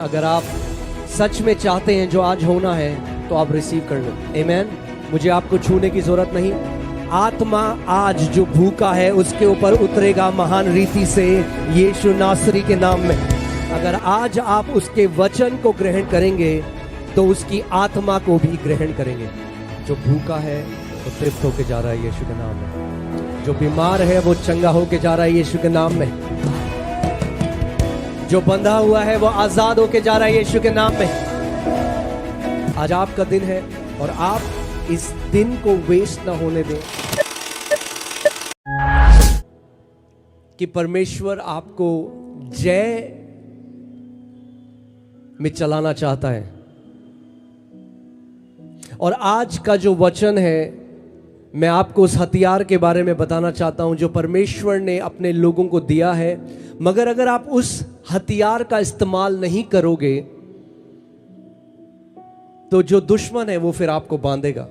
अगर आप सच में चाहते हैं जो आज होना है तो आप रिसीव कर लो। आमीन। मुझे आपको छूने की जरूरत नहीं। आत्मा आज जो भूखा है उसके ऊपर उतरेगा महान रीति से यीशु नासरी के नाम में। अगर आज आप उसके वचन को ग्रहण करेंगे तो उसकी आत्मा को भी ग्रहण करेंगे। जो भूखा है वो तृप्त होके जा रहा है यीशु के नाम में। जो बीमार है वो चंगा होके जा रहा है यीशु के नाम में। जो बंधा हुआ है वो आजाद होके जा रहा है यीशु के नाम में। आज आपका दिन है और आप इस दिन को वेस्ट ना होने दें कि परमेश्वर आपको जय में चलाना चाहता है। और आज का जो वचन है मैं आपको उस हथियार के बारे में बताना चाहता हूं जो परमेश्वर ने अपने लोगों को दिया है। मगर अगर आप उस हथियार का इस्तेमाल नहीं करोगे तो जो दुश्मन है वो फिर आपको बांधेगा।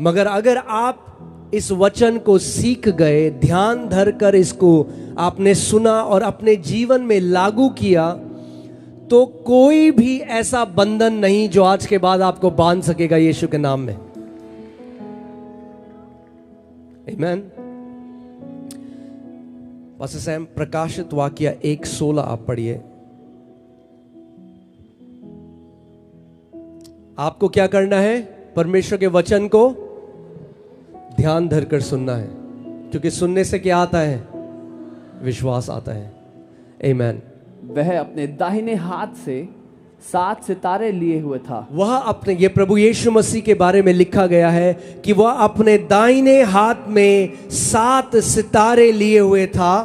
मगर अगर आप इस वचन को सीख गए, ध्यान धरकर इसको आपने सुना और अपने जीवन में लागू किया, तो कोई भी ऐसा बंधन नहीं जो आज के बाद आपको बांध सकेगा यीशु के नाम में। आमीन। पास्टर सैम, प्रकाशित वाक्य 1:16 आप पढ़िए। आपको क्या करना है? परमेश्वर के वचन को ध्यान धरकर सुनना है, क्योंकि सुनने से क्या आता है? विश्वास आता है। आमीन। वह अपने दाहिने हाथ से 7 सितारे लिए हुए था। वह अपने, ये प्रभु यीशु मसीह के बारे में लिखा गया है कि वह अपने दाहिने हाथ में 7 सितारे लिए हुए था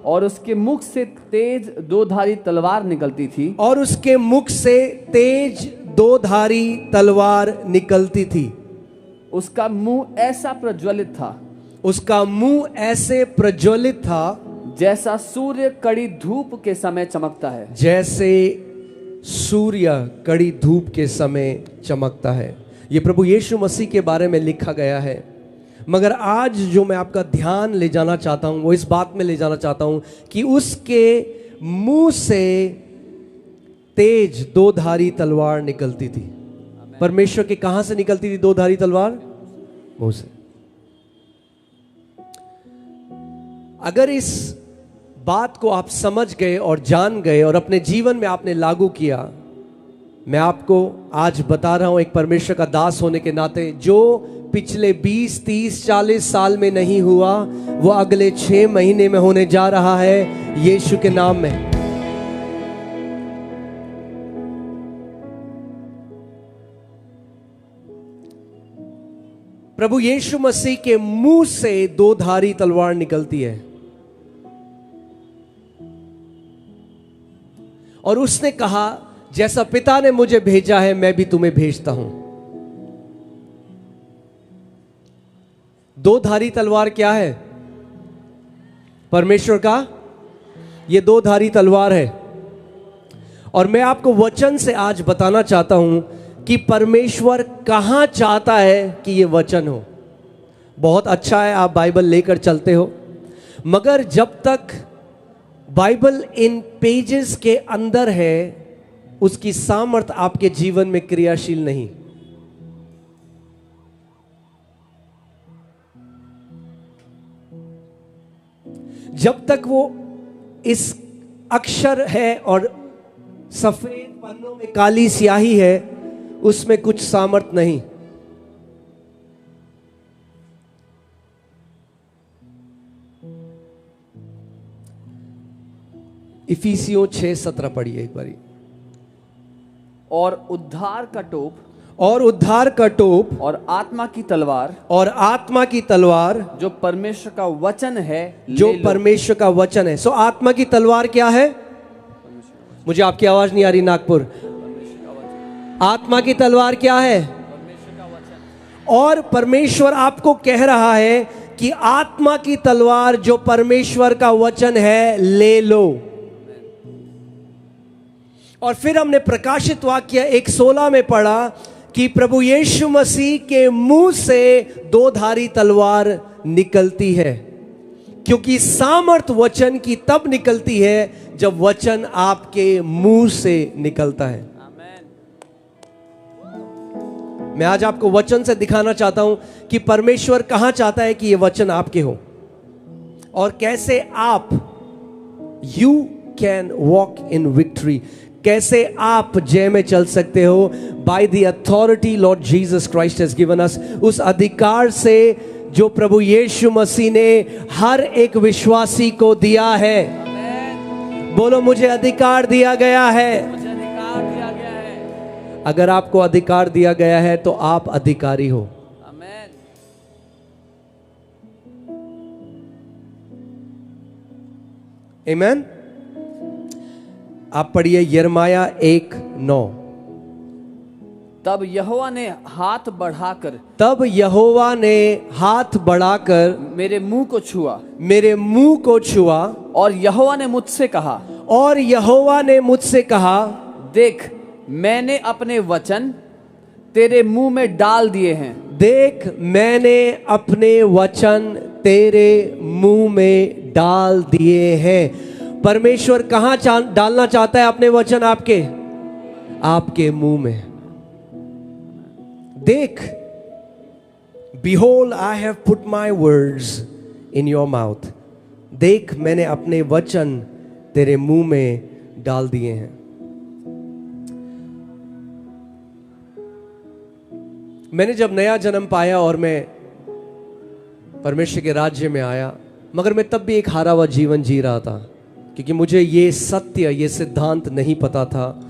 और उसके मुख से तेज 2-धारी तलवार निकलती थी। और उसके मुख से तेज 2-धारी तलवार निकलती थी। उसका मुंह ऐसा प्रज्वलित था, उसका मुंह ऐसे प्रज्वलित था जैसा सूर्य कड़ी धूप के समय चमकता है। जैसे सूर्य कड़ी धूप के समय चमकता है। ये प्रभु यीशु मसीह के बारे में लिखा गया है। मगर आज जो मैं आपका ध्यान ले जाना चाहता हूं वो इस बात में ले जाना चाहता हूं कि उसके मुंह से तेज 2-धारी तलवार निकलती थी। परमेश्वर के कहां से निकलती थी 2-धारी तलवार? मुंह से। अगर इस बात को आप समझ गए और जान गए और अपने जीवन में आपने लागू किया, मैं आपको आज बता रहा हूं एक परमेश्वर का दास होने के नाते, जो पिछले 20, 30, 40 साल में नहीं हुआ वो अगले 6 महीने में होने जा रहा है यीशु के नाम में। प्रभु यीशु मसीह के मुंह से 2-धारी तलवार निकलती है और उसने कहा, जैसा पिता ने मुझे भेजा है मैं भी तुम्हें भेजता हूं। 2-धारी तलवार क्या है? परमेश्वर का ये 2-धारी तलवार है। और मैं आपको वचन से आज बताना चाहता हूं कि परमेश्वर कहां चाहता है कि ये वचन हो। बहुत अच्छा है आप बाइबल लेकर चलते हो, मगर जब तक बाइबल इन पेजेस के अंदर है उसकी सामर्थ आपके जीवन में क्रियाशील नहीं। जब तक वो इस अक्षर है और सफेद पन्नों में काली स्याही है उसमें कुछ सामर्थ नहीं। इफिसियों 6:17 पढ़िए एक बारी। और उद्धार का टोप, और उद्धार का टोप, और आत्मा की तलवार, और आत्मा की तलवार, जो परमेश्वर का वचन है, जो परमेश्वर का वचन है। सो आत्मा की तलवार क्या है? मुझे आपकी आवाज नहीं आ रही नागपुर। आत्मा की तलवार क्या है? और परमेश्वर आपको कह रहा है कि आत्मा की तलवार जो परमेश्वर का वचन है ले लो। और फिर हमने प्रकाशित वाक्य 1:16 में पढ़ा कि प्रभु यीशु मसीह के मुंह से 2-धारी तलवार निकलती है। क्योंकि सामर्थ वचन की तब निकलती है जब वचन आपके मुंह से निकलता है। मैं आज आपको वचन से दिखाना चाहता हूं कि परमेश्वर कहां चाहता है कि यह वचन आपके हो और कैसे आप you can walk in victory, कैसे आप जय में चल सकते हो। By the authority Lord Jesus Christ has given us, उस अधिकार से जो प्रभु यीशु मसीह ने हर एक विश्वासी को दिया है। बोलो, मुझे अधिकार दिया गया है। अगर आपको अधिकार दिया गया है तो आप अधिकारी हो। आमीन। आप पढ़िए यिर्मयाह 1:9। तब यहोवा ने हाथ बढ़ाकर मेरे मुंह को छुआ और यहोवा ने मुझसे कहा देख, मैंने अपने वचन तेरे मुंह में डाल दिए हैं। देख, मैंने अपने वचन तेरे मुंह में डाल दिए हैं। परमेश्वर कहां डालना चाहता है अपने वचन? आपके मुंह में। देख, behold, I have put my words in your mouth. देख, मैंने अपने वचन तेरे मुंह में डाल दिए हैं। मैंने जब नया जन्म पाया और मैं परमेश्वर के राज्य में आया, मगर मैं तब भी एक हारा हुआ जीवन जी रहा था, क्योंकि मुझे ये सत्य, ये सिद्धांत नहीं पता था।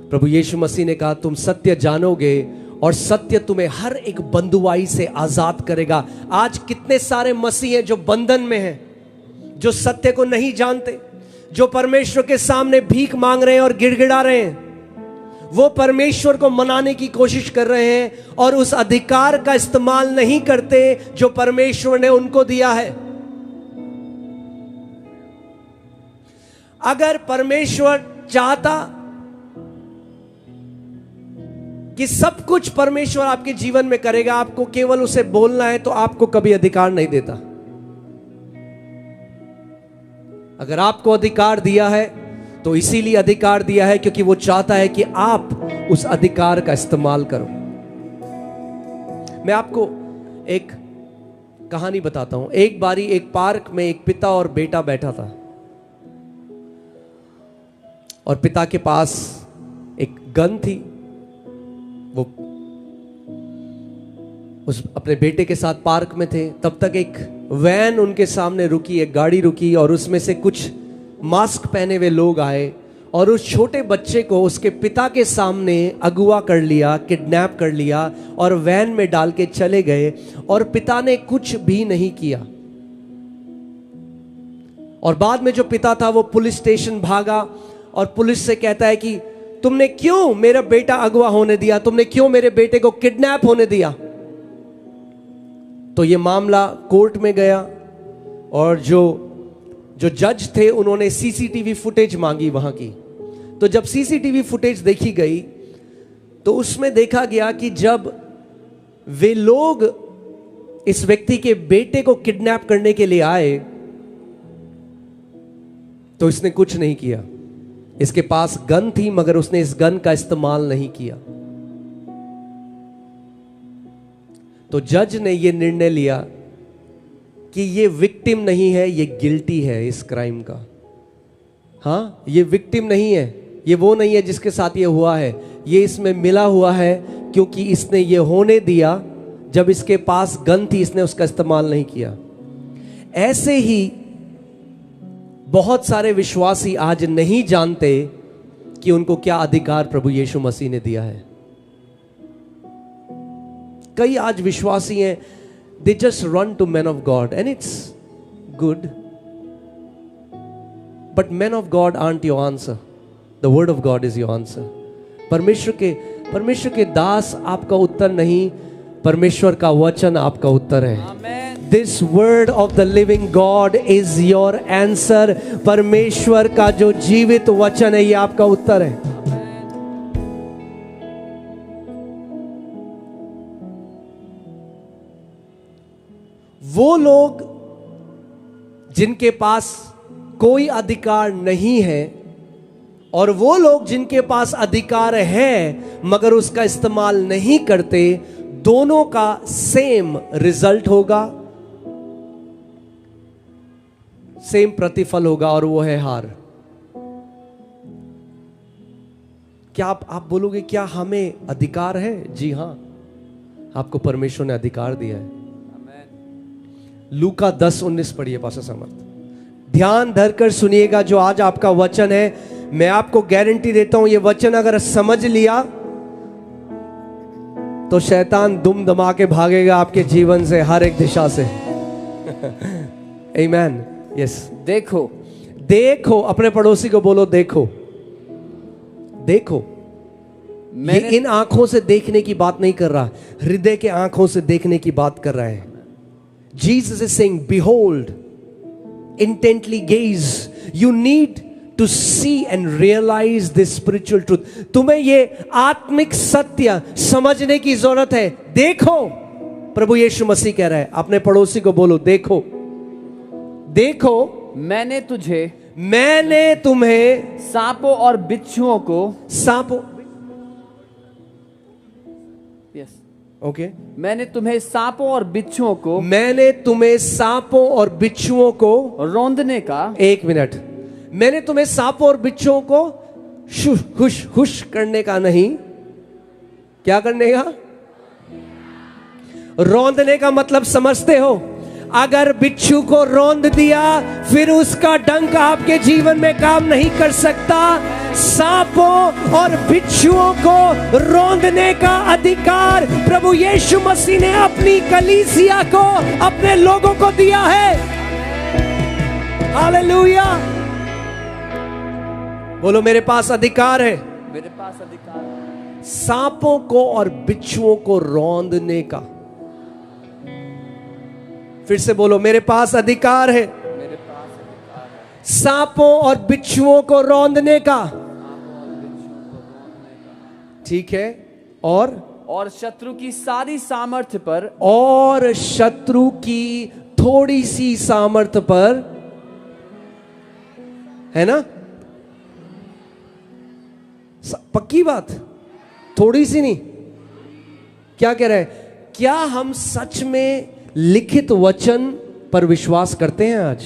प्रभु यीशु मसीह ने कहा, तुम सत्य जानोगे और सत्य तुम्हें हर एक बंधुआई से आजाद करेगा। आज कितने सारे मसीह हैं जो बंधन में हैं, जो सत्य को नहीं जानते, जो परमेश्वर के सामने भीख मांग रहे हैं और गिड़गिड़ा रहे हैं। वो परमेश्वर को मनाने की कोशिश कर रहे हैं और उस अधिकार का इस्तेमाल नहीं करते जो परमेश्वर ने उनको दिया है। अगर परमेश्वर चाहता कि सब कुछ परमेश्वर आपके जीवन में करेगा, आपको केवल उसे बोलना है, तो आपको कभी अधिकार नहीं देता। अगर आपको अधिकार दिया है तो इसीलिए अधिकार दिया है क्योंकि वो चाहता है कि आप उस अधिकार का इस्तेमाल करो। मैं आपको एक कहानी बताता हूं। एक बारी एक पार्क में एक पिता और बेटा बैठा था और पिता के पास एक गन थी। वो उस अपने बेटे के साथ पार्क में थे। तब तक एक वैन उनके सामने रुकी, एक गाड़ी रुकी और उसमें से कुछ मास्क पहने हुए लोग आए और उस छोटे बच्चे को उसके पिता के सामने अगवा कर लिया, किडनैप कर लिया और वैन में डाल के चले गए और पिता ने कुछ भी नहीं किया। और बाद में जो पिता था वो पुलिस स्टेशन भागा और पुलिस से कहता है कि तुमने क्यों मेरा बेटा अगवा होने दिया, तुमने क्यों मेरे बेटे को किडनैप होने दिया। तो ये मामला कोर्ट में गया और जो जज थे उन्होंने सीसीटीवी फुटेज मांगी वहां की। तो जब सीसीटीवी फुटेज देखी गई तो उसमें देखा गया कि जब वे लोग इस व्यक्ति के बेटे को किडनैप करने के लिए आए तो इसने कुछ नहीं किया। इसके पास गन थी मगर उसने इस गन का इस्तेमाल नहीं किया। तो जज ने यह निर्णय लिया कि ये विक्टिम नहीं है, ये गिल्टी है इस क्राइम का। हाँ, ये विक्टिम नहीं है, ये वो नहीं है जिसके साथ ये हुआ है, ये इसमें मिला हुआ है क्योंकि इसने ये होने दिया। जब इसके पास गन थी इसने उसका इस्तेमाल नहीं किया। ऐसे ही बहुत सारे विश्वासी आज नहीं जानते कि उनको क्या अधिकार प्रभु यीशु मसीह ने दिया है। कई आज विश्वासी हैं, they just run to men of God and it's good, but men of God aren't your answer. The word of God is your answer. परमेश्वर के दास आपका उत्तर नहीं, परमेश्वर का वचन आपका उत्तर है। Amen. This word of the living God is your answer. परमेश्वर का जो जीवित वचन है ये आपका उत्तर है। वो लोग जिनके पास कोई अधिकार नहीं है और वो लोग जिनके पास अधिकार है मगर उसका इस्तेमाल नहीं करते, दोनों का सेम रिजल्ट होगा, सेम प्रतिफल होगा, और वो है हार। क्या आप बोलोगे क्या हमें अधिकार है? जी हां, आपको परमेश्वर ने अधिकार दिया है। लूका 10:19 पढ़िए पास्टर समर्थ। ध्यान धरकर सुनिएगा जो आज आपका वचन है। मैं आपको गारंटी देता हूं, ये वचन अगर समझ लिया तो शैतान दुम दमा के भागेगा आपके जीवन से, हर एक दिशा से। आमीन। यस। देखो, देखो, अपने पड़ोसी को बोलो देखो। देखो, ये इन आंखों से देखने की बात नहीं कर रहा, हृदय के आंखों से देखने की बात कर रहा है। Jesus is saying, behold, intently gaze. You need to see and realize this spiritual truth. तुम्हें ये आत्मिक सत्य समझने की जरूरत है। देखो, प्रभु यीशु मसीह कह रहा है, अपने पड़ोसी को बोलो देखो। देखो, मैंने तुम्हें सांपों और बिच्छुओं को, सांपों, यस, ओके, मैंने तुम्हें सांपों और बिच्छुओं को, मैंने तुम्हें सांपों और बिच्छुओं को रौंदने का, एक मिनट, मैंने तुम्हें सांपों और बिच्छुओं को हुश हुश करने का नहीं, क्या करने का? रौंदने का मतलब समझते हो? अगर बिच्छू को रौंद दिया फिर उसका डंक आपके जीवन में काम नहीं कर सकता। सांपों और बिच्छुओं को रौंदने का अधिकार प्रभु यीशु मसीह ने अपनी कलीसिया को, अपने लोगों को दिया है। हालेलुया। बोलो मेरे पास अधिकार है। मेरे पास अधिकार है सांपों को और बिच्छुओं को रौंदने का। फिर से बोलो, मेरे पास अधिकार है। मेरे पास अधिकार है सांपों और बिच्छुओं को रौंदने का। ठीक है। और शत्रु की सारी सामर्थ्य पर, और शत्रु की थोड़ी सी सामर्थ्य पर, है ना? पक्की बात, थोड़ी सी नहीं। क्या कह रहा है? क्या हम सच में लिखित वचन पर विश्वास करते हैं? आज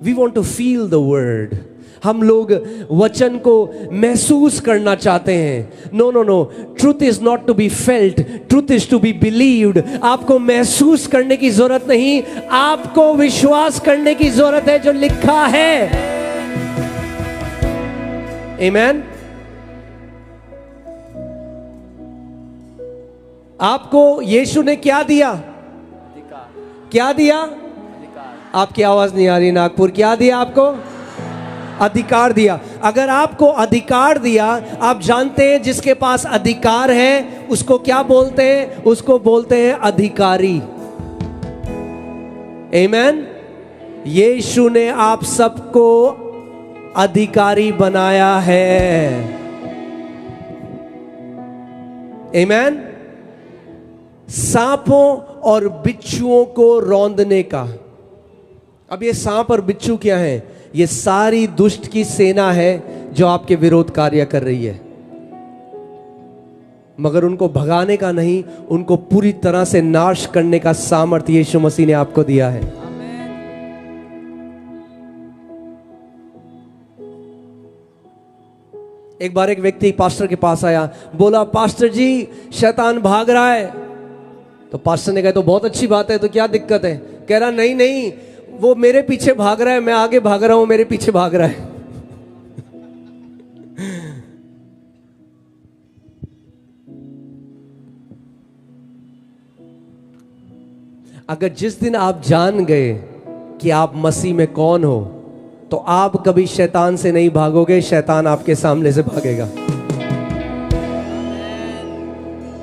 we want to feel the word. हम लोग वचन को महसूस करना चाहते हैं। No no no, truth is not to be felt, truth is to be believed. आपको महसूस करने की जरूरत नहीं, आपको विश्वास करने की जरूरत है जो लिखा है। आमीन। आपको यीशु ने क्या दिया? अधिकार। क्या दिया? अधिकार। आपकी आवाज नहीं आ रही नागपुर। क्या दिया आपको? अधिकार दिया। अगर आपको अधिकार दिया, आप जानते हैं जिसके पास अधिकार है उसको क्या बोलते हैं? उसको बोलते हैं अधिकारी। आमीन। यीशु ने आप सबको अधिकारी बनाया है। आमीन। सांपों और बिच्छुओं को रौंदने का। अब ये सांप और बिच्छू क्या है? ये सारी दुष्ट की सेना है जो आपके विरोध कार्य कर रही है, मगर उनको भगाने का नहीं, उनको पूरी तरह से नाश करने का सामर्थ्य यीशु मसीह ने आपको दिया है। एक बार एक व्यक्ति पास्टर के पास आया, बोला पास्टर जी शैतान भाग रहा है। तो पास्टर ने कहा तो बहुत अच्छी बात है, तो क्या दिक्कत है? कह रहा नहीं नहीं, वो मेरे पीछे भाग रहा है, मैं आगे भाग रहा हूं, मेरे पीछे भाग रहा है। अगर जिस दिन आप जान गए कि आप मसीह में कौन हो, तो आप कभी शैतान से नहीं भागोगे, शैतान आपके सामने से भागेगा।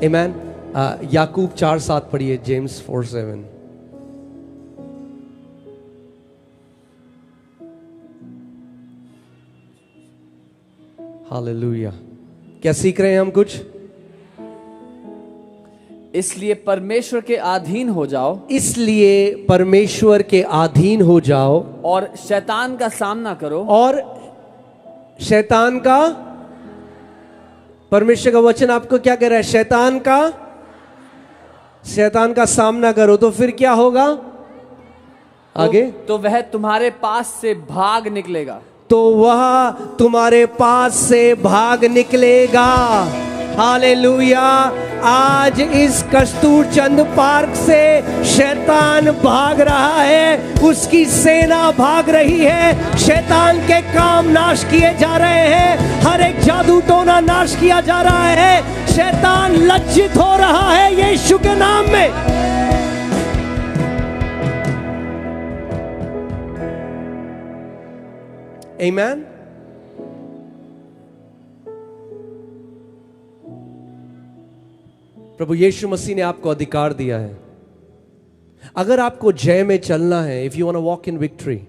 आमीन। याकूब 4:7 पढ़िए, जेम्स 4:7। हालेलुया। क्या सीख रहे हैं हम? कुछ इसलिए परमेश्वर के अधीन हो जाओ इसलिए परमेश्वर के अधीन हो जाओ और शैतान का सामना करो। और शैतान का, परमेश्वर का वचन आपको क्या कह रहा है? शैतान का सामना करो। तो फिर क्या होगा आगे? तो वह तुम्हारे पास से भाग निकलेगा। तो वह तुम्हारे पास से भाग निकलेगा। हालेलुया। आज इस कस्तूरचंद पार्क से शैतान भाग रहा है, उसकी सेना भाग रही है। शैतान के काम नाश किए जा रहे हैं, हर एक जादू टोना नाश किया जा रहा है। शैतान लज्जित हो रहा है यीशु के नाम में। आमीन। प्रभु यीशु मसीह ने आपको अधिकार दिया है। अगर आपको जय में चलना है, if you want to walk in victory,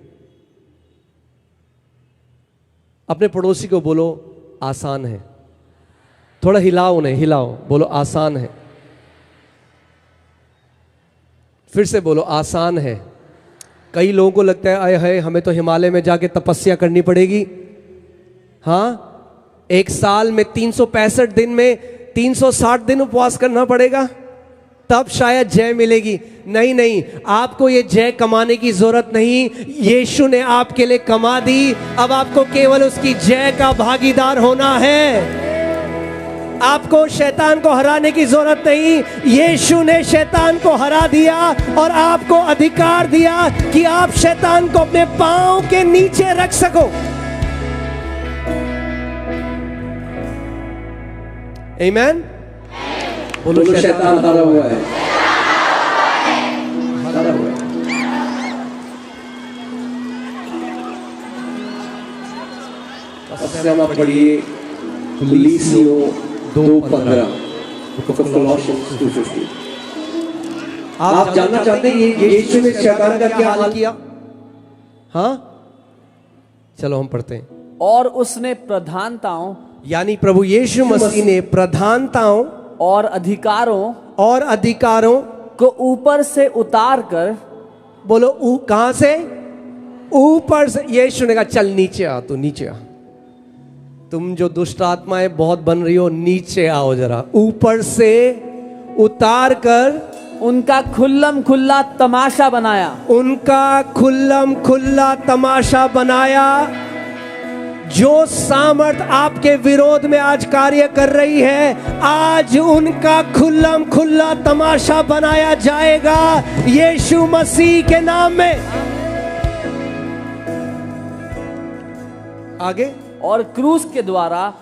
अपने पड़ोसी को बोलो आसान है। थोड़ा हिलाओ, उन्हें हिलाओ, बोलो आसान है। फिर से बोलो आसान है। कई लोगों को लगता है आए हाय हमें तो हिमालय में जाके तपस्या करनी पड़ेगी। हाँ, एक साल में 365 दिन में 360 दिन उपवास करना पड़ेगा, तब शायद जय मिलेगी। नहीं नहीं, आपको ये जय कमाने की जरूरत नहीं, यीशु ने आपके लिए कमा दी। अब आपको केवल उसकी जय का भागीदार होना है। आपको शैतान को हराने की जरूरत नहीं, यीशु ने शैतान को हरा दिया और आपको अधिकार दिया कि आप शैतान को अपने पांव के नीचे रख सको। आमीन। बोलो शैतान हरा हुआ है, हरा हुआ है। अब पढ़िए फिलिस्तियों 2:15। आप जानना चाहते हैं ये यीशु ने शैतान का क्या हाल किया? हाँ, चलो हम पढ़ते हैं। और उसने प्रधानताओं, यानी प्रभु यीशु मसीह ने प्रधानताओं और अधिकारों को ऊपर से उतार कर, बोलो कहां से? ऊपर से। यीशु ने कहा चल नीचे आ, तू नीचे आ। तुम जो दुष्ट आत्माएं बहुत बन रही हो, नीचे आओ जरा। ऊपर से उतार कर उनका खुल्लम खुल्ला तमाशा बनाया। उनका खुल्लम खुल्ला तमाशा बनाया। जो सामर्थ आपके विरोध में आज कार्य कर रही है, आज उनका खुल्लम खुल्ला तमाशा बनाया जाएगा यीशु मसीह के नाम में। आगे। और क्रूस के द्वारा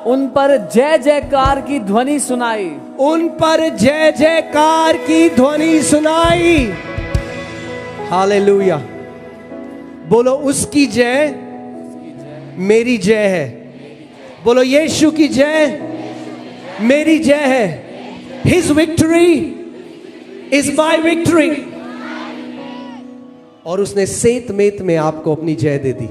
उन पर जय जयकार की ध्वनि सुनाई। उन पर जय जयकार की ध्वनि सुनाई। हालेलुया। बोलो उसकी जय मेरी जय है। बोलो यीशु की जय मेरी जय है। His victory is my victory. और उसने सेत मेत में आपको अपनी जय दे दी।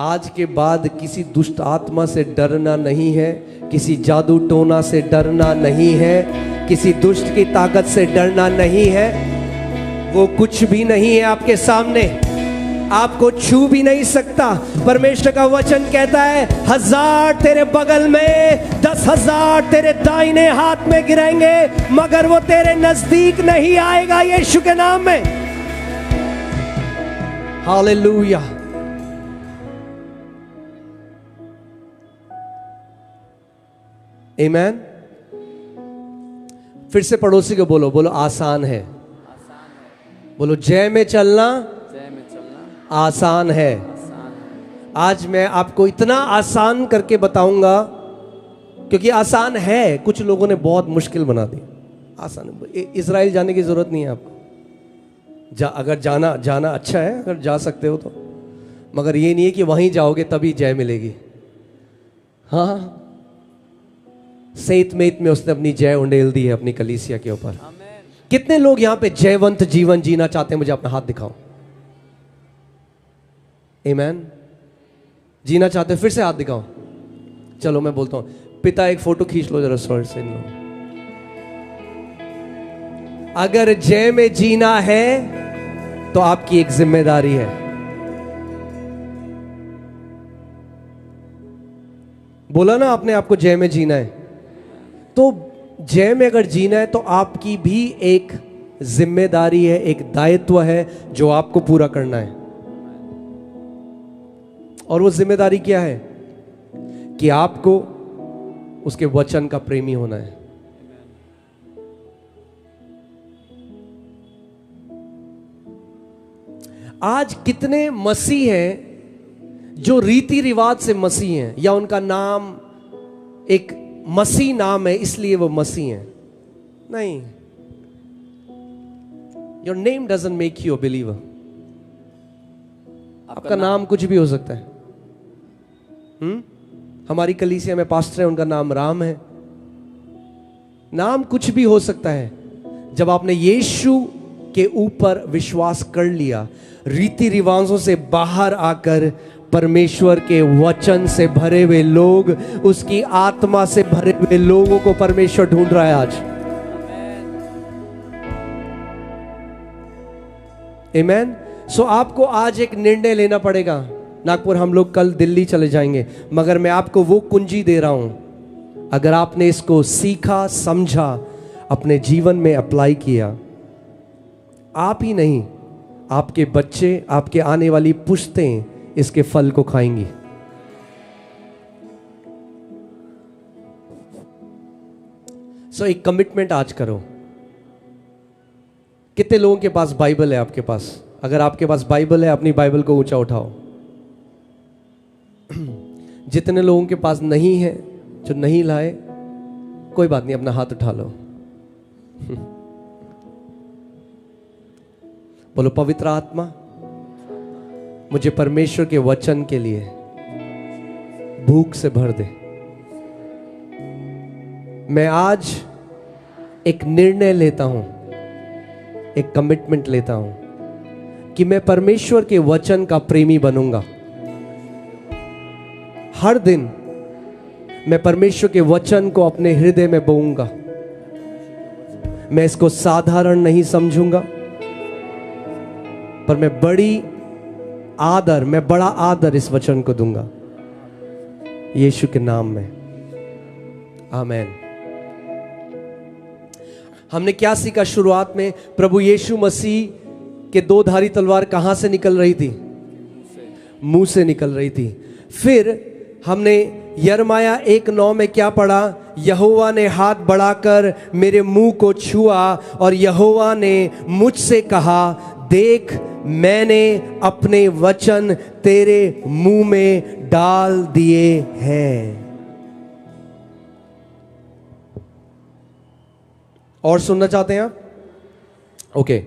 आज के बाद किसी दुष्ट आत्मा से डरना नहीं है, किसी जादू टोना से डरना नहीं है, किसी दुष्ट की ताकत से डरना नहीं है। वो कुछ भी नहीं है आपके सामने, आपको छू भी नहीं सकता। परमेश्वर का वचन कहता है 1000 तेरे बगल में, 10,000 तेरे दाहिने हाथ में गिरेंगे, मगर वो तेरे नजदीक नहीं आएगा यीशु के नाम में। हालेलुया। आमीन। फिर से पड़ोसी को बोलो, बोलो आसान है। बोलो जय में चलना आसान है। आज मैं आपको इतना आसान करके बताऊंगा, क्योंकि आसान है, कुछ लोगों ने बहुत मुश्किल बना दी। आसान, इजराइल जाने की जरूरत नहीं है आपको। अगर जाना अच्छा है, अगर जा सकते हो तो, मगर ये नहीं है कि वहीं जाओगे तभी जय मिलेगी। हाँ, सेत मेत में उसने अपनी जय उंडेल दी है अपनी कलीसिया के ऊपर। कितने लोग यहां पे जयवंत जीवन जीना चाहते हैं? मुझे अपना हाथ दिखाओ। आमीन। जीना चाहते हो? फिर से हाथ दिखाओ। चलो मैं बोलता हूं, पिता एक फोटो खींच लो जरा स्वर्ग से इन लोगों। अगर जय में जीना है तो आपकी एक जिम्मेदारी है। बोला ना आपने, आपको जय में जीना है, तो जय में अगर जीना है तो आपकी भी एक जिम्मेदारी है, एक दायित्व है जो आपको पूरा करना है। और वो जिम्मेदारी क्या है? कि आपको उसके वचन का प्रेमी होना है। आज कितने मसीह हैं जो रीति रिवाज से मसीह हैं, या उनका नाम एक मसीह नाम है इसलिए वो मसीह हैं? नहीं, your name doesn't make you a believer. आपका नाम कुछ भी हो सकता है। हमारी कलीसिया में पास्टर है, उनका नाम राम है। नाम कुछ भी हो सकता है। जब आपने यीशु के ऊपर विश्वास कर लिया, रीति रिवाजों से बाहर आकर परमेश्वर के वचन से भरे हुए लोग, उसकी आत्मा से भरे हुए लोगों को परमेश्वर ढूंढ रहा है आज। आमेन। सो आपको आज एक निर्णय लेना पड़ेगा। नागपुर हम लोग कल दिल्ली चले जाएंगे, मगर मैं आपको वो कुंजी दे रहा हूं, अगर आपने इसको सीखा, समझा, अपने जीवन में अप्लाई किया, आप ही नहीं, आपके बच्चे, आपके आने वाली पुश्तें इसके फल को खाएंगी। सो एक कमिटमेंट आज करो। कितने लोगों के पास बाइबल है? आपके पास, अगर आपके पास बाइबल है, अपनी बाइबल को ऊंचा उठाओ। जितने लोगों के पास नहीं है, जो नहीं लाए, कोई बात नहीं, अपना हाथ उठा लो। बोलो, पवित्र आत्मा मुझे परमेश्वर के वचन के लिए भूख से भर दे। मैं आज एक निर्णय लेता हूं, एक कमिटमेंट लेता हूं कि मैं परमेश्वर के वचन का प्रेमी बनूंगा। हर दिन मैं परमेश्वर के वचन को अपने हृदय में बोऊंगा। मैं इसको साधारण नहीं समझूंगा, पर मैं बड़ा आदर इस वचन को दूंगा, यीशु के नाम में। आमीन। हमने क्या सीखा शुरुआत में? प्रभु यीशु मसीह के दो धारी तलवार कहां से निकल रही थी? मुंह से निकल रही थी। फिर हमने यिर्मयाह 1:9 में क्या पढ़ा? यहोवा ने हाथ बढ़ाकर मेरे मुंह को छुआ और यहोवा ने मुझसे कहा, देख मैंने अपने वचन तेरे मुंह में डाल दिए हैं। और सुनना चाहते हैं आप? ओके,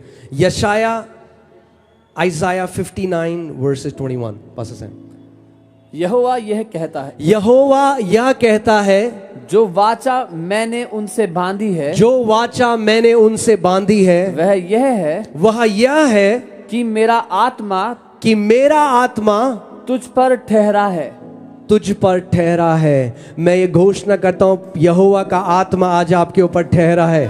Isaiah 59 verses 21 passages हैं। यहोवा यह कहता है, यहोवा यह कहता है, जो वाचा मैंने उनसे बांधी है, जो वाचा मैंने उनसे बांधी है, वह यह है कि मेरा आत्मा तुझ पर ठहरा है। मैं ये घोषणा करता हूं, यहोवा का आत्मा आज आपके ऊपर ठहरा है।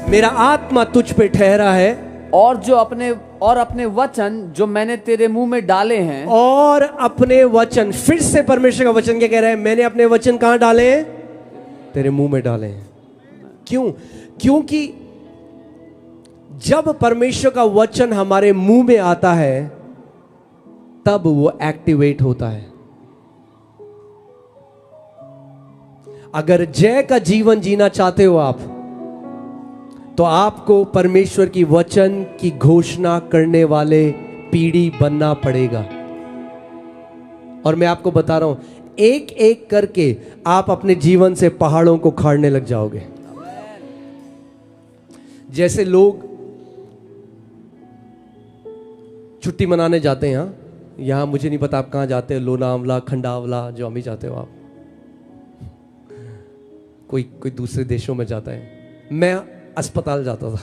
मेरा आत्मा तुझ पे ठहरा है, और अपने वचन जो मैंने तेरे मुंह में डाले हैं, और अपने वचन। फिर से परमेश्वर का वचन क्या कह रहा है? मैंने अपने वचन कहां डाले हैं? तेरे मुंह में डाले हैं। क्यों? क्योंकि जब परमेश्वर का वचन हमारे मुंह में आता है, तब वो एक्टिवेट होता है। अगर जय का जीवन जीना चाहते हो आप, तो आपको परमेश्वर की वचन की घोषणा करने वाले पीढ़ी बनना पड़ेगा। और मैं आपको बता रहा हूं, एक एक करके आप अपने जीवन से पहाड़ों को खाड़ने लग जाओगे। जैसे लोग छुट्टी मनाने जाते हैं, यहां मुझे नहीं पता आप कहां जाते हो, लोनावला, खंडावला, जो हम ही जाते हो आप, कोई दूसरे देशों में जाता है। मैं अस्पताल जाता था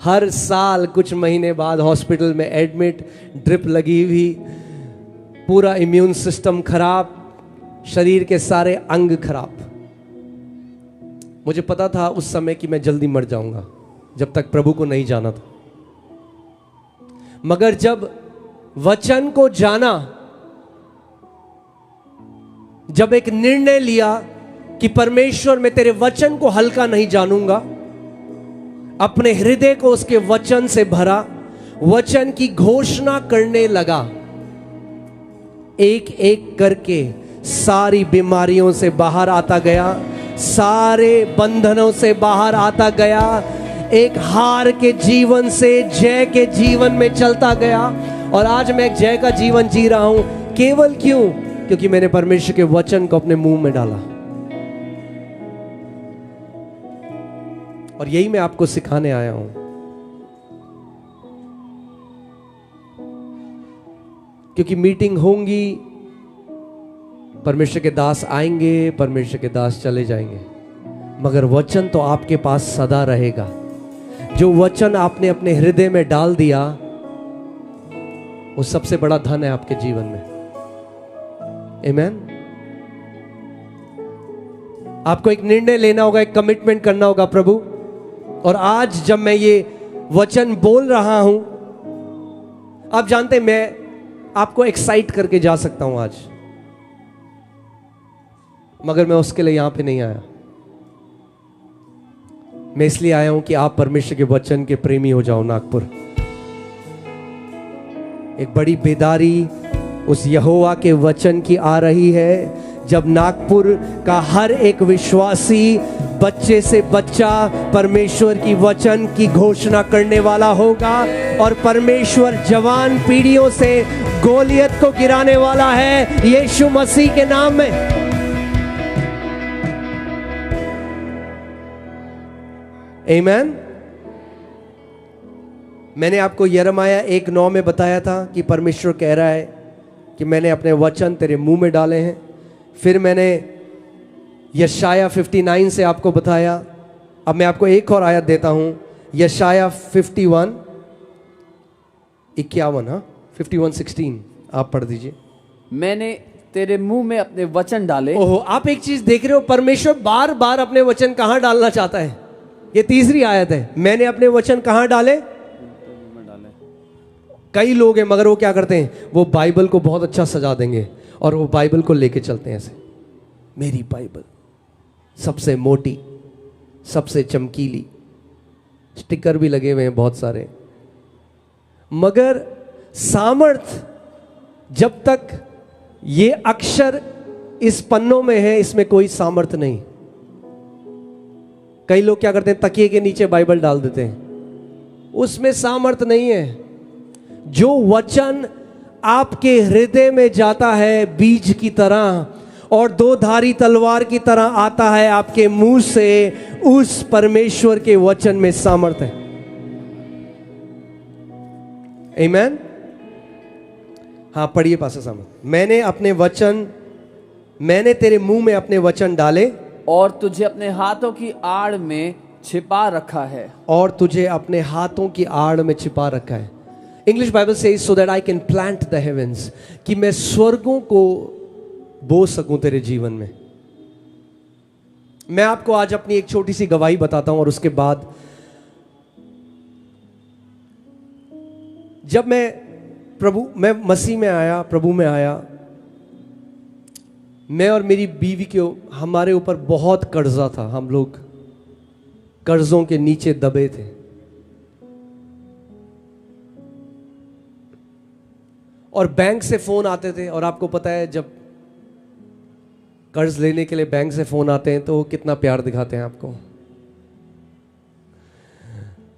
हर साल कुछ महीने बाद हॉस्पिटल में एडमिट, ड्रिप लगी हुई, पूरा इम्यून सिस्टम खराब, शरीर के सारे अंग खराब। मुझे पता था उस समय कि मैं जल्दी मर जाऊंगा, जब तक प्रभु को नहीं जाना था। मगर जब वचन को जाना, जब एक निर्णय लिया कि परमेश्वर मैं तेरे वचन को हल्का नहीं जानूंगा, अपने हृदय को उसके वचन से भरा, वचन की घोषणा करने लगा, एक एक करके सारी बीमारियों से बाहर आता गया, सारे बंधनों से बाहर आता गया, एक हार के जीवन से जय के जीवन में चलता गया। और आज मैं एक जय का जीवन जी रहा हूं। केवल क्यों? क्योंकि मैंने परमेश्वर के वचन को अपने मुंह में डाला। और यही मैं आपको सिखाने आया हूं। क्योंकि मीटिंग होंगी, परमेश्वर के दास आएंगे, परमेश्वर के दास चले जाएंगे, मगर वचन तो आपके पास सदा रहेगा। जो वचन आपने अपने हृदय में डाल दिया, वो सबसे बड़ा धन है आपके जीवन में। आमीन। आपको एक निर्णय लेना होगा, एक कमिटमेंट करना होगा प्रभु। और आज जब मैं ये वचन बोल रहा हूं, आप जानते हैं मैं आपको एक्साइट करके जा सकता हूं आज, मगर मैं उसके लिए यहां पे नहीं आया। मैं इसलिए आया हूं कि आप परमेश्वर के वचन के प्रेमी हो जाओ। नागपुर एक बड़ी बेदारी उस यहोवा के वचन की आ रही है, जब नागपुर का हर एक विश्वासी, बच्चे से बच्चा, परमेश्वर की वचन की घोषणा करने वाला होगा। और परमेश्वर जवान पीढ़ियों से गोलियत को गिराने वाला है, यीशु मसीह के नाम में। आमीन। मैंने आपको यिर्मयाह 1:9 में बताया था कि परमेश्वर कह रहा है कि मैंने अपने वचन तेरे मुंह में डाले हैं। फिर मैंने यशायाह 59 से आपको बताया। अब मैं आपको एक और आयत देता हूं, यशायाह 51:16। हाँ, 51:16 आप पढ़ दीजिए। मैंने तेरे मुंह में अपने वचन डाले। ओहो, आप एक चीज देख रहे हो, परमेश्वर बार बार अपने वचन कहां डालना चाहता है। ये तीसरी आयत है, मैंने अपने वचन कहां डाले। कई लोग हैं मगर वो क्या करते हैं, वो बाइबल को बहुत अच्छा सजा देंगे और वो बाइबल को लेके चलते हैं ऐसे, मेरी बाइबल सबसे मोटी, सबसे चमकीली, स्टिकर भी लगे हुए हैं बहुत सारे। मगर सामर्थ जब तक ये अक्षर इस पन्नों में है, इसमें कोई सामर्थ नहीं। कई लोग क्या करते हैं, तकिए के नीचे बाइबल डाल देते हैं, उसमें सामर्थ नहीं है। जो वचन आपके हृदय में जाता है बीज की तरह और दो धारी तलवार की तरह आता है आपके मुंह से, उस परमेश्वर के वचन में सामर्थ है। आमीन। हाँ, पढ़िए पास्टर साहब। मैंने तेरे मुंह में अपने वचन डाले और तुझे अपने हाथों की आड़ में छिपा रखा है। और तुझे अपने हाथों की आड़ में छिपा रखा है। English Bible says so that I can plant the heavens, कि मैं स्वर्गों को बो सकूं तेरे जीवन में। मैं आपको आज अपनी एक छोटी सी गवाही बताता हूं और उसके बाद जब मैं मसीह में आया, प्रभु में आया, मैं और मेरी बीवी के हमारे ऊपर बहुत कर्जा था। हम लोग कर्जों के नीचे दबे थे। और बैंक से फोन आते थे, और आपको पता है जब कर्ज लेने के लिए बैंक से फोन आते हैं तो वो कितना प्यार दिखाते हैं आपको।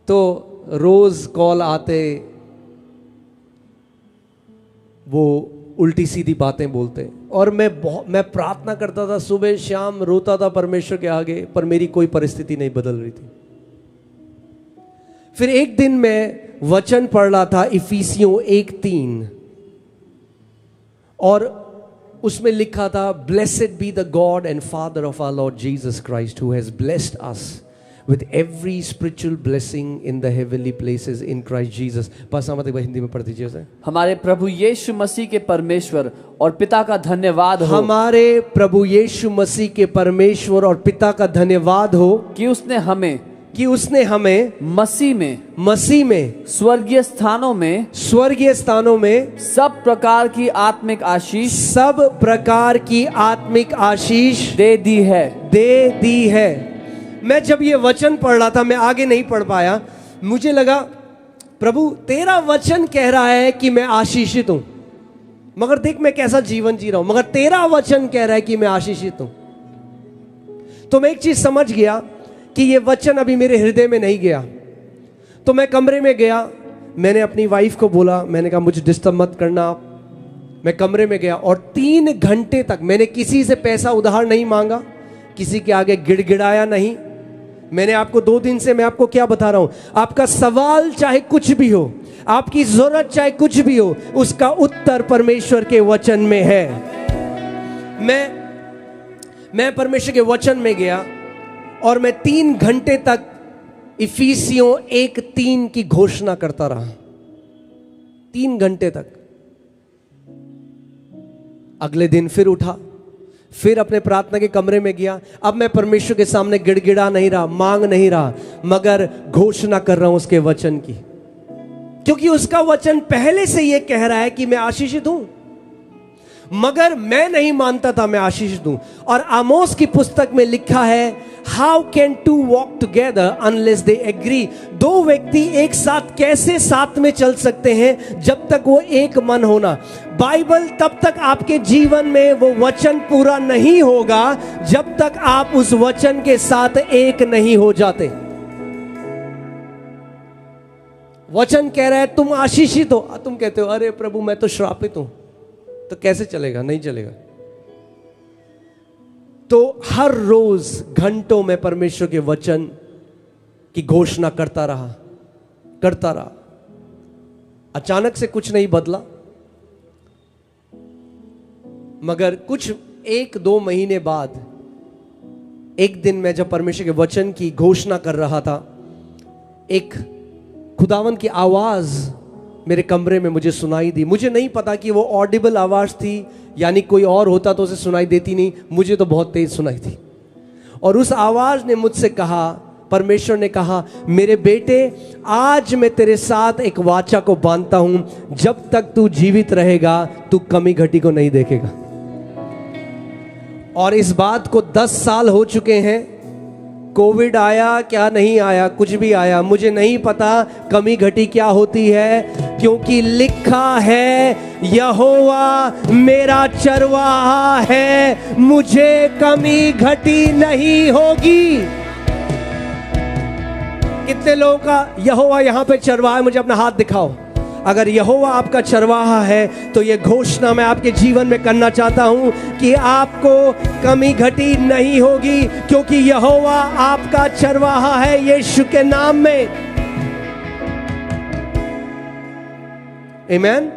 तो रोज कॉल आते, वो उल्टी सीधी बातें बोलते, और मैं प्रार्थना करता था, सुबह शाम रोता था परमेश्वर के आगे, पर मेरी कोई परिस्थिति नहीं बदल रही थी। फिर एक दिन मैं वचन पढ़ रहा था, इफिसियों 1:3, और उसमें लिखा था, blessed be the God and Father of our Lord Jesus Christ who has blessed us with every spiritual blessing in the heavenly places in Christ Jesus. पास मत एक बार हिंदी में पढ़ दीजिए उसे. हमारे प्रभु यीशु मसीह के परमेश्वर और पिता का धन्यवाद हो हमारे प्रभु यीशु मसीह के परमेश्वर और पिता का धन्यवाद हो कि उसने हमें मसीह में स्वर्गीय स्थानों में सब प्रकार की आत्मिक आशीष दे दी है. मैं जब ये वचन पढ़ रहा था, मैं आगे नहीं पढ़ पाया, मुझे लगा प्रभु तेरा वचन कह रहा है कि मैं आशीषित हूं, मगर देख मैं कैसा जीवन जी रहा हूं, मगर तेरा वचन कह रहा है कि मैं आशीषित हूं. तो मैं एक चीज समझ गया कि ये वचन अभी मेरे हृदय में नहीं गया. तो मैं कमरे में गया, मैंने अपनी वाइफ को बोला, मैंने कहा मुझे डिस्टर्ब मत करना. मैं कमरे में गया और 3 घंटे तक मैंने किसी से पैसा उधार नहीं मांगा, किसी के आगे गिड़गिड़ाया नहीं. मैंने आपको 2 दिन से मैं आपको क्या बता रहा हूं, आपका सवाल चाहे कुछ भी हो, आपकी जरूरत चाहे कुछ भी हो, उसका उत्तर परमेश्वर के वचन में है. मैं परमेश्वर के वचन में गया और मैं 3 घंटे तक इफिसियों 1:3 की घोषणा करता रहा. 3 घंटे तक. अगले दिन फिर उठा, फिर अपने प्रार्थना के कमरे में गया. अब मैं परमेश्वर के सामने गिड़गिड़ा नहीं रहा, मांग नहीं रहा, मगर घोषणा कर रहा हूं उसके वचन की, क्योंकि उसका वचन पहले से यह कह रहा है कि मैं आशीषित हूं. मगर मैं नहीं मानता था मैं आशीषित हूं. और आमोस की पुस्तक में लिखा है, how can 2 walk together unless they agree. 2 व्यक्ति एक साथ कैसे साथ में चल सकते हैं जब तक वो एक मन होना. बाइबल तब तक आपके जीवन में वो वचन पूरा नहीं होगा जब तक आप उस वचन के साथ एक नहीं हो जाते. वचन कह रहा है तुम आशीषित हो, तुम कहते हो अरे प्रभु मैं तो श्रापित हूं. तो कैसे चलेगा? नहीं चलेगा. तो हर रोज घंटों में परमेश्वर के वचन की घोषणा करता रहा. अचानक से कुछ नहीं बदला, मगर कुछ 1-2 महीने बाद एक दिन मैं जब परमेश्वर के वचन की घोषणा कर रहा था, एक खुदावन की आवाज मेरे कमरे में मुझे सुनाई दी. मुझे नहीं पता कि वो ऑडिबल आवाज थी, यानी कोई और होता तो उसे सुनाई देती नहीं, मुझे तो बहुत तेज सुनाई थी. और उस आवाज ने मुझसे कहा, परमेश्वर ने कहा, मेरे बेटे आज मैं तेरे साथ एक वाचा को बांधता हूं, जब तक तू जीवित रहेगा तू कमी घटी को नहीं देखेगा. और इस बात को 10 साल हो चुके हैं. कोविड आया क्या नहीं आया, कुछ भी आया, मुझे नहीं पता कमी घटी क्या होती है, क्योंकि लिखा है यहोवा मेरा चरवाहा है, मुझे कमी घटी नहीं होगी. कितने लोगों का यहोवा यहां पे चरवाहा है? मुझे अपना हाथ दिखाओ. अगर यहोवा आपका चरवाहा है तो यह घोषणा मैं आपके जीवन में करना चाहता हूं कि आपको कमी घटी नहीं होगी, क्योंकि यहोवा आपका चरवाहा है यीशु के नाम में. आमीन.